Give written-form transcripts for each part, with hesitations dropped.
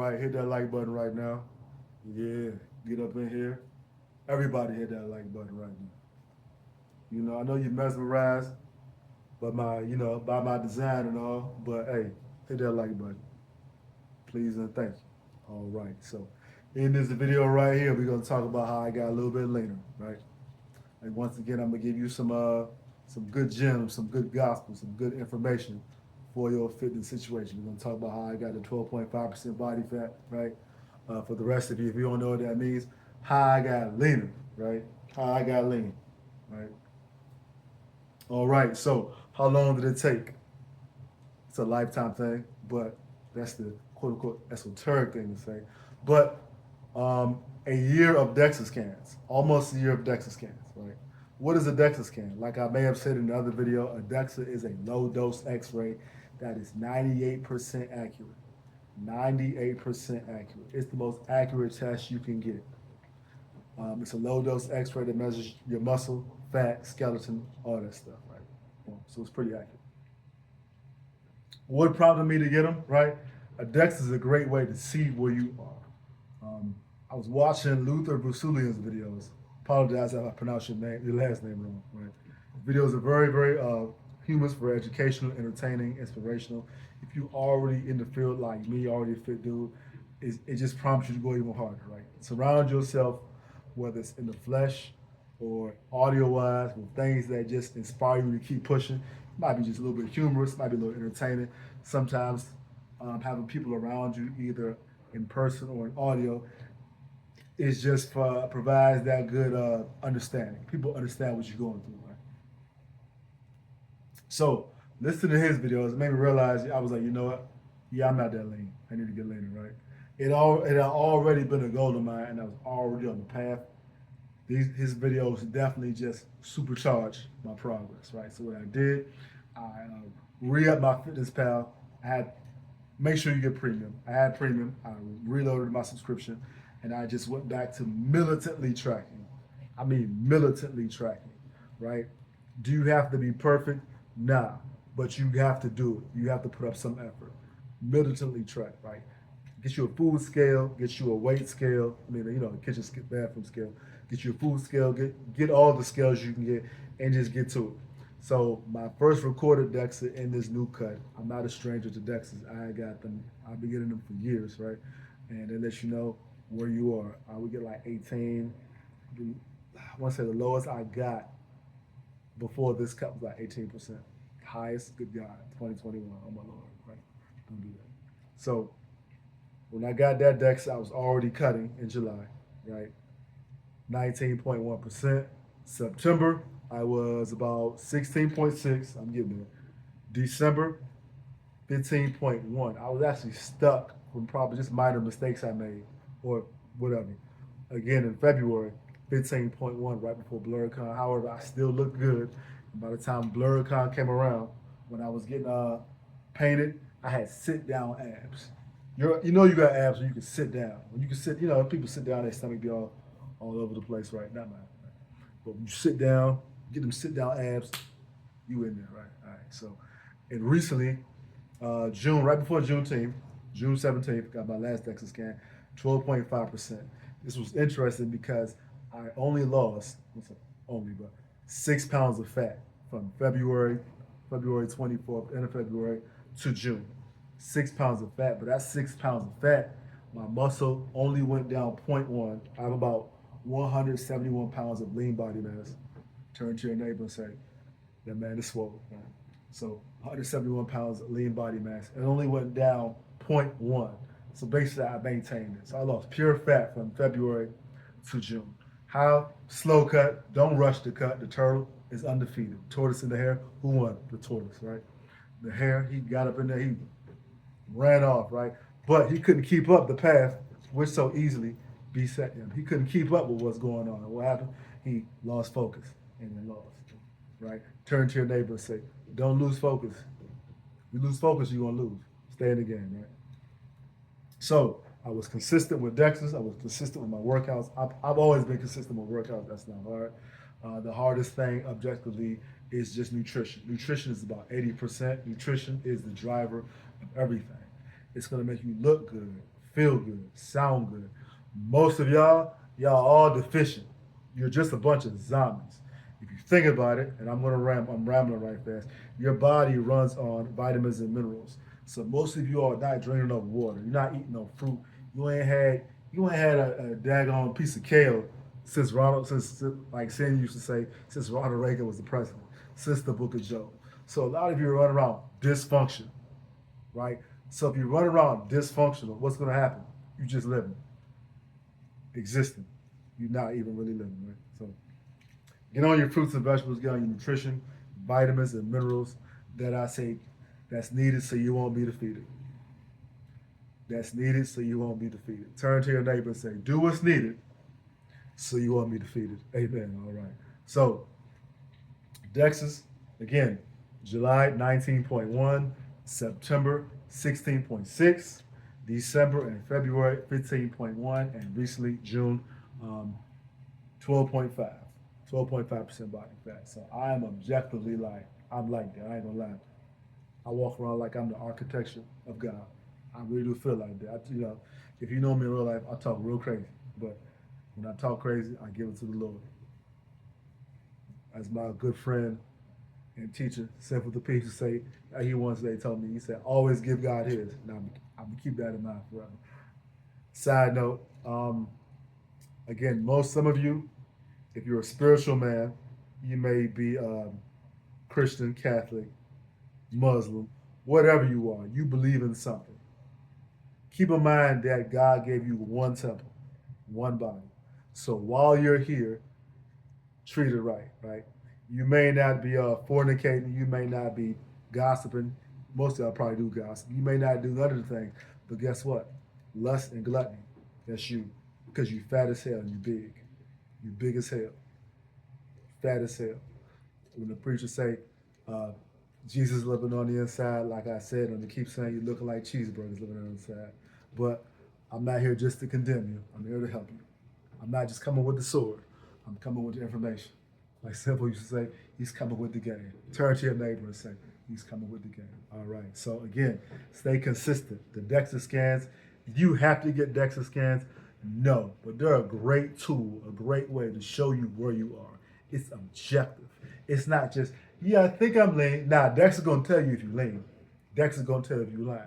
right, hit that like button right now. Yeah, get up in here. Everybody hit that like button right now. I know you're mesmerized by my design and all, but hey, hit that like button, please and thank you. All right, so in this video right here, we're gonna talk about how I got a little bit leaner, right? And once again, I'm gonna give you some good gems, some good gospel, some good information for your fitness situation. We're gonna talk about how I got the 12.5% body fat, right? For the rest of you, if you don't know what that means, how I got leaner, right? How I got lean, right? All right. So how long did it take? It's a lifetime thing, but that's the quote unquote esoteric thing to say. But a year of DEXA scans, almost a year of DEXA scans, right? What is a DEXA scan? Like I may have said in another video, a DEXA is a low dose x ray that is 98% accurate. 98% accurate. It's the most accurate test you can get. It's a low dose x ray that measures your muscle, fat, skeleton, all that stuff, right? So it's pretty accurate. What prompted me to get them, right? A DEXA is a great way to see where you are. I was watching Luther Brusulian's videos. Apologize if I pronounce your last name wrong. Right? The videos are very, very humorous, for educational, entertaining, inspirational. If you already in the field like me, already a fit dude, it just prompts you to go even harder, right? Surround yourself, whether it's in the flesh or audio-wise, with things that just inspire you to keep pushing. It might be just a little bit humorous, might be a little entertaining. Sometimes having people around you, either in person or in audio, is just provides that good understanding. People understand what you're going through, right? So listening to his videos made me realize I was like, you know what? Yeah, I'm not that lean. I need to get leaner, right? It had already been a goal of mine, and I was already on the path. His videos definitely just supercharged my progress, right? So what I did, I re-upped my fitness pal. I had make sure you get premium. I had premium. I reloaded my subscription, and I just went back to militantly tracking. I mean, militantly tracking, right? Do you have to be perfect? Nah, but you have to do it. You have to put up some effort. Militantly track, right? Get you a food scale, get you a weight scale. I mean, the kitchen bathroom scale. Get you a food scale. Get all the scales you can get, and just get to it. So my first recorded DEXA in this new cut. I'm not a stranger to DEXAs. I got them. I've been getting them for years, right? And they let you know where you are. I would get like 18. I want to say the lowest I got before this cut was like 18%. Highest, good God, 2021. Oh my Lord, right? Don't do that. So when I got that DEXA, I was already cutting in July, right? 19.1%. September, I was about 16.6. I'm getting there. December, 15.1. I was actually stuck from probably just minor mistakes I made or whatever. Again, in February, 15.1 right before BlurCon. However, I still looked good. By the time BlurCon came around, when I was getting painted, I had sit down abs. You got abs when you can sit down. When you can sit, people sit down, their stomach be all over the place, right? Not mine. Right? But when you sit down, get them sit down abs, you in there, right? All right. So, and recently, June, right before Juneteenth, June 17th, got my last DEXA scan, 12.5%. This was interesting because I only lost, but 6 pounds of fat from February 24th, end of February to June. 6 pounds of fat, but that 6 pounds of fat, my muscle only went down zero point 0.1. I have about 171 pounds of lean body mass. Turn to your neighbor and say, that man is swole. Right? So 171 pounds of lean body mass. It only went down zero point 0.1. So basically, I maintained it. So I lost pure fat from February to June. How? Slow cut. Don't rush the cut. The turtle is undefeated. Tortoise in the hare. Who won? The tortoise, right? The hare, he got up in there. He ran off, right? But he couldn't keep up the path, which so easily beset him. He couldn't keep up with what's going on. And what happened? He lost focus and then lost, right? Turn to your neighbor and say, don't lose focus. If you lose focus, you're going to lose. Stay in the game, right? So I was consistent with DEXAs. I was consistent with my workouts. I've always been consistent with workouts. That's not hard. The hardest thing objectively is just nutrition. Nutrition is about 80%. Nutrition is the driver of everything. It's going to make you look good, feel good, sound good. Most of y'all all deficient. You're just a bunch of zombies. If you think about it, and I'm rambling right fast. Your body runs on vitamins and minerals. So most of you are not drinking enough water. You're not eating no fruit. You ain't had a daggone piece of kale since like Sin used to say, since Ronald Reagan was the president, since the Book of Job. So a lot of you are running around dysfunction, right? So if you run around dysfunctional, what's going to happen? You just living, existing. You're not even really living, right? So get on your fruits and vegetables, get on your nutrition, vitamins and minerals that I say that's needed so you won't be defeated. That's needed so you won't be defeated. Turn to your neighbor and say, do what's needed so you won't be defeated. Amen. All right. So, Dexys, again, July 19.1, September 16.6, December and February 15.1, and recently June 12.5. 12.5% body fat. So I am objectively I'm like that. I ain't gonna lie. I walk around like I'm the architecture of God. I really do feel like that. If you know me in real life, I talk real crazy. But when I talk crazy, I give it to the Lord. As my good friend and teacher, Simple the Peace, say, he once they told me, he said, always give God his. Now, I'm going to keep that in mind forever. Side note, again, some of you, if you're a spiritual man, you may be Christian, Catholic, Muslim, whatever you are, you believe in something. Keep in mind that God gave you one temple, one body. So while you're here, treat it right, right? You may not be fornicating, you may not be gossiping. Most of y'all probably do gossip. You may not do none of the things, but guess what? Lust and gluttony, that's you. Because you fat as hell and you big. You big as hell. Fat as hell. When the preacher say, Jesus living on the inside, like I said, and they keep saying you're looking like cheeseburgers living on the inside. But I'm not here just to condemn you. I'm here to help you. I'm not just coming with the sword. I'm coming with the information. Like Simple used to say, he's coming with the game. Turn to your neighbor and say, he's coming with the game. All right. So again, stay consistent. The DEXA scans, you have to get DEXA scans. No, but they're a great tool, a great way to show you where you are. It's objective. It's not just, yeah, I think I'm lean. Nah, Dex is gonna tell you if you lean. Dex is gonna tell you if you lying.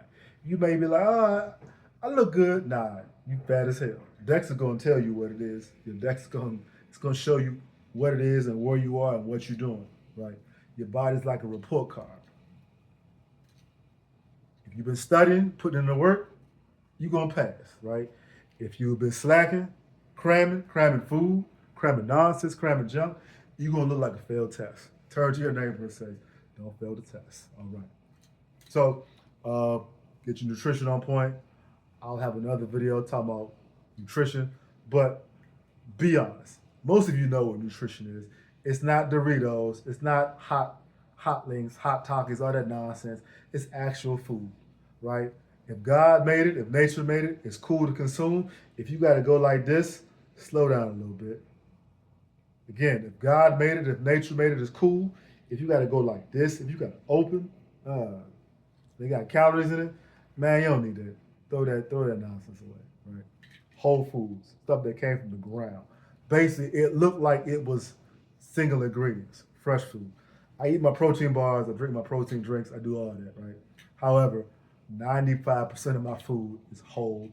You may be like, oh, I look good. Nah, you fat as hell. Dex is gonna tell you what it is. Your Dex is gonna show you what it is and where you are and what you're doing. Right? Your body's like a report card. If you've been studying, putting in the work, you're gonna pass. Right? If you've been slacking, cramming food, cramming nonsense, cramming junk, you're gonna look like a failed test. Turn to your neighbor and say, don't fail the test. All right. So get your nutrition on point. I'll have another video talking about nutrition, but be honest. Most of you know what nutrition is. It's not Doritos. It's not hot links, hot Takis, all that nonsense. It's actual food, right? If God made it, if nature made it, it's cool to consume. If you got to go like this, slow down a little bit. Again, if God made it, if nature made it, it's cool. If you got to go like this, if you got to open, they got calories in it, man, you don't need that. Throw that nonsense away, right? Whole foods, stuff that came from the ground. Basically, it looked like it was single ingredients, fresh food. I eat my protein bars, I drink my protein drinks, I do all that, right? However, 95% of my food is whole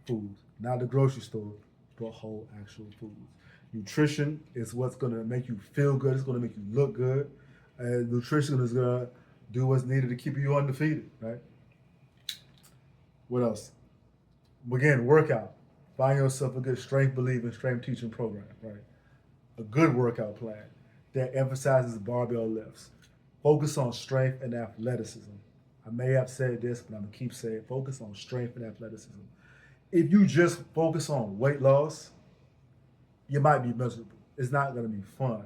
foods, not the grocery store, but whole actual foods. Nutrition is what's going to make you feel good. It's going to make you look good. And nutrition is going to do what's needed to keep you undefeated, right? What else? Again, workout. Find yourself a good strength believing, strength teaching program, right? A good workout plan that emphasizes barbell lifts. Focus on strength and athleticism. I may have said this, but I'm going to keep saying focus on strength and athleticism. If you just focus on weight loss, you might be miserable. It's not going to be fun.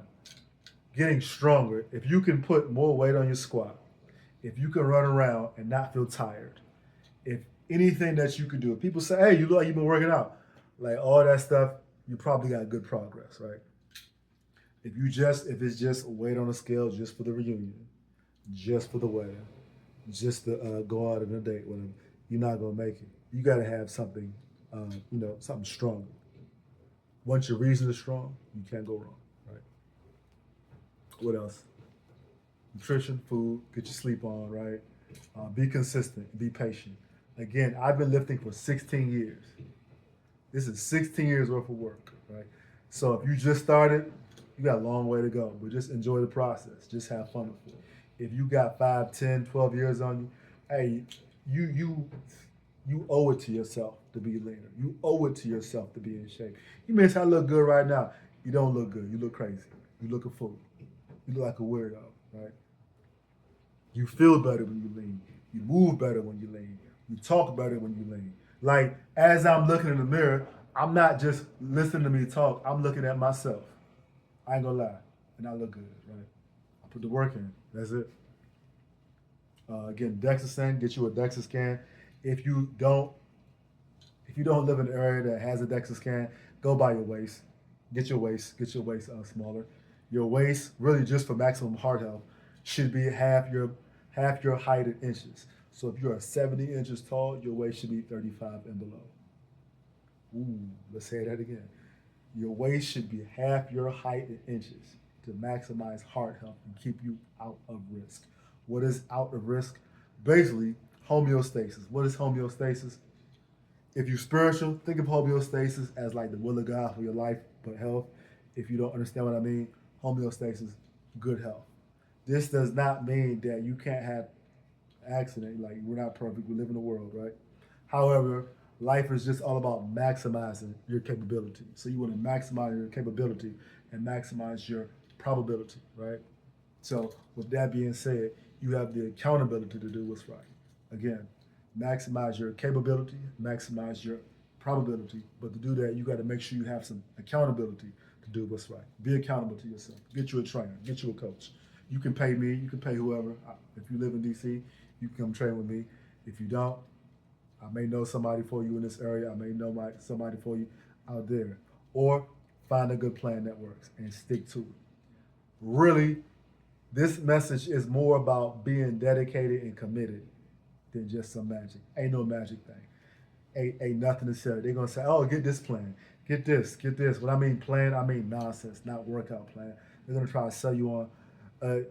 Getting stronger, if you can put more weight on your squat, if you can run around and not feel tired, if anything that you can do, if people say, hey, you look like you've been working out, like all that stuff, you probably got good progress, right? If it's just weight on a scale just for the reunion, just for the wedding, just to go out on a date with them, you're not going to make it. you got to have something, something strong. Once your reason is strong, you can't go wrong, right? What else? Nutrition, food, get your sleep on, right? Be consistent, be patient. Again, I've been lifting for 16 years. This is 16 years worth of work, right? So if you just started, you got a long way to go, but just enjoy the process. Just have fun with it. If you got 5, 10, 12 years on you, hey, you you you owe it to yourself to be leaner. You owe it to yourself to be in shape. You may say I look good right now. You don't look good. You look crazy. You look a fool. You look like a weirdo, right? You feel better when you lean. You move better when you lean. You talk better when you lean. Like as I'm looking in the mirror, I'm not just listening to me talk. I'm looking at myself. I ain't gonna lie, and I look good, right? I put the work in. That's it. Again, DEXA scan. Get you a DEXA scan. If you don't, if you don't live in an area that has a DEXA scan, go by your waist. Get your waist smaller. Your waist, really just for maximum heart health, should be half your height in inches. So if you're 70 inches tall, your waist should be 35 and below. Ooh, let's say that again. Your waist should be half your height in inches to maximize heart health and keep you out of risk. What is out of risk? Basically, homeostasis. What is homeostasis? If you're spiritual, think of homeostasis as like the will of God for your life, but health. If you don't understand what I mean, homeostasis, good health. This does not mean that you can't have accident. Like we're not perfect. We live in the world, right? However, life is just all about maximizing your capability. So you want to maximize your capability and maximize your probability, right? So with that being said, you have the accountability to do what's right. Again, maximize your capability, maximize your probability. But to do that, you got to make sure you have some accountability to do what's right. Be accountable to yourself. Get you a trainer. Get you a coach. You can pay me. You can pay whoever. If you live in DC, you can come train with me. If you don't, I may know somebody for you in this area. I may know somebody for you out there. Or find a good plan that works and stick to it. Really, this message is more about being dedicated and committed than just some magic. Ain't no magic thing. Ain't nothing to say. They're gonna say, "Oh, get this plan, get this, get this." When I mean plan, I mean nonsense, not workout plan. They're gonna try to sell you on. Uh,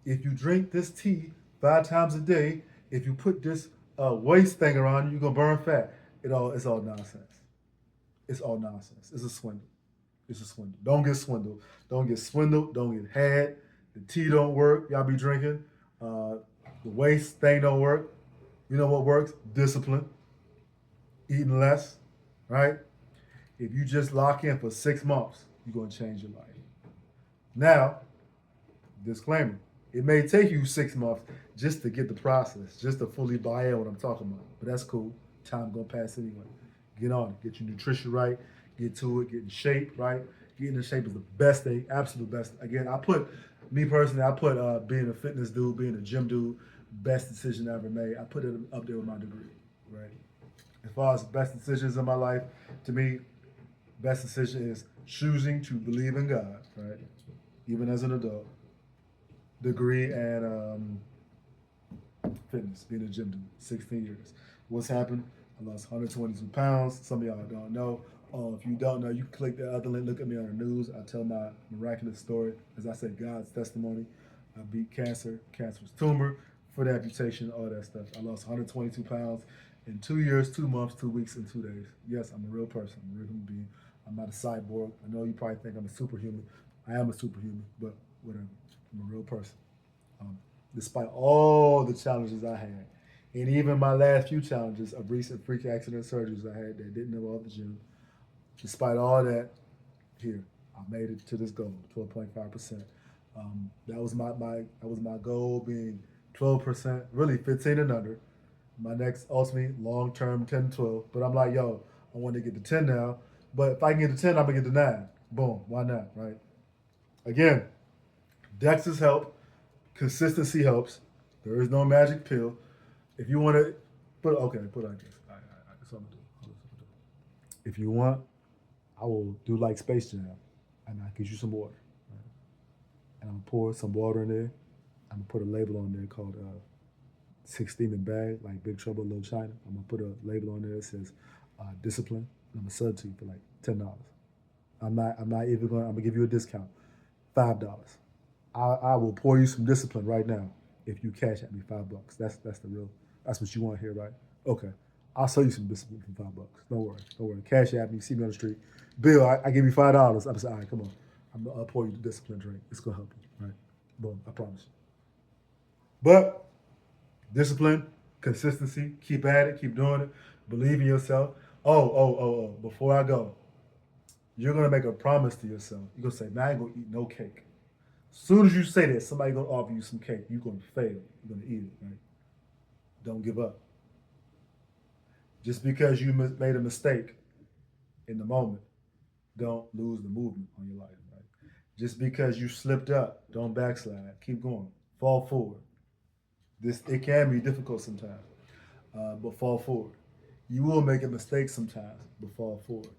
if you drink this tea 5 times a day, if you put this waist thing around you, you're gonna burn fat. It's all nonsense. It's all nonsense. It's a swindle. It's a swindle. Don't get swindled. Don't get swindled. Don't get had. The tea don't work. Y'all be drinking. The waist thing don't work. You know what works? Discipline. Eating less. Right? If you just lock in for 6 months, you're gonna change your life. Now, disclaimer: it may take you 6 months just to get the process, just to fully buy in what I'm talking about. But that's cool. Time gonna pass anyway. Get on it. Get your nutrition right. Get to it. Get in shape, right? Getting in shape is the best thing, absolute best. Again, me personally, I put being a fitness dude, being a gym dude, best decision I ever made. I put it up there with my degree, right? As far as best decisions in my life, to me, best decision is choosing to believe in God, right? Even as an adult, degree and fitness, being a gym dude, 16 years. What's happened? I lost 122 pounds. Some of y'all don't know. If you don't know, you can click the other link. Look at me on the news. I tell my miraculous story. As I said, God's testimony. I beat cancer, cancerous tumor, foot amputation, all that stuff. I lost 122 pounds in 2 years, 2 months, 2 weeks, and 2 days. Yes, I'm a real person. I'm a real human being. I'm not a cyborg. I know you probably think I'm a superhuman. I am a superhuman, but whatever. I'm a real person. Um, Despite all the challenges I had, and even my last few challenges of recent freak accident surgeries I had that didn't involve the gym, despite all that, here I made it to this goal, 12.5%. That was my goal, being 12%, really 15 and under. My next ultimately long term 10 12. But I'm like, yo, I want to get to 10 now. But if I can get to 10, I'm gonna get to 9. Boom, why not, right? Again, Dex's help. Consistency helps. There is no magic pill. If you want to put it like this. All right, that's what I'm gonna do. If you want, I will do like Space Jam, and I get you some water, right? And I'm gonna pour some water in there. I'm gonna put a label on there called six steaming bag, like Big Trouble in Little China. I'm gonna put a label on there that says discipline. I'm gonna sell it to you for like $10. I'm not even going. I'm gonna give you a discount, $5. I will pour you some discipline right now if you cash at me $5. That's the real. That's what you want here, right? Okay. I'll sell you some discipline for $5. Don't worry. Don't worry. Cash at me. See me on the street. Bill, I give you $5. I'm saying, all right, come on. I'll pour you the discipline drink. It's gonna help you, right? Boom. I promise you. But discipline, consistency, keep at it, keep doing it, believe in yourself. Oh. Before I go, you're gonna make a promise to yourself. You're gonna say, man, I ain't gonna eat no cake. As soon as you say that, somebody gonna offer you some cake. You're gonna fail. You're gonna eat it, right? Don't give up. Just because you made a mistake in the moment, don't lose the movement on your life, right? Just because you slipped up, don't backslide. Keep going. Fall forward. This it can be difficult sometimes, but fall forward. You will make a mistake sometimes, but fall forward.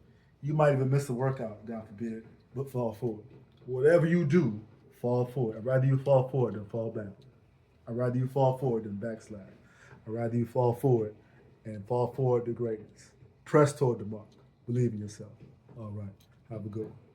You might even miss a workout, God forbid, but fall forward. Whatever you do, fall forward. I'd rather you fall forward than fall back. I'd rather you fall forward than backslide. I'd rather you fall forward and fall forward to greatness. Press toward the mark. Believe in yourself. All right. Have a good one.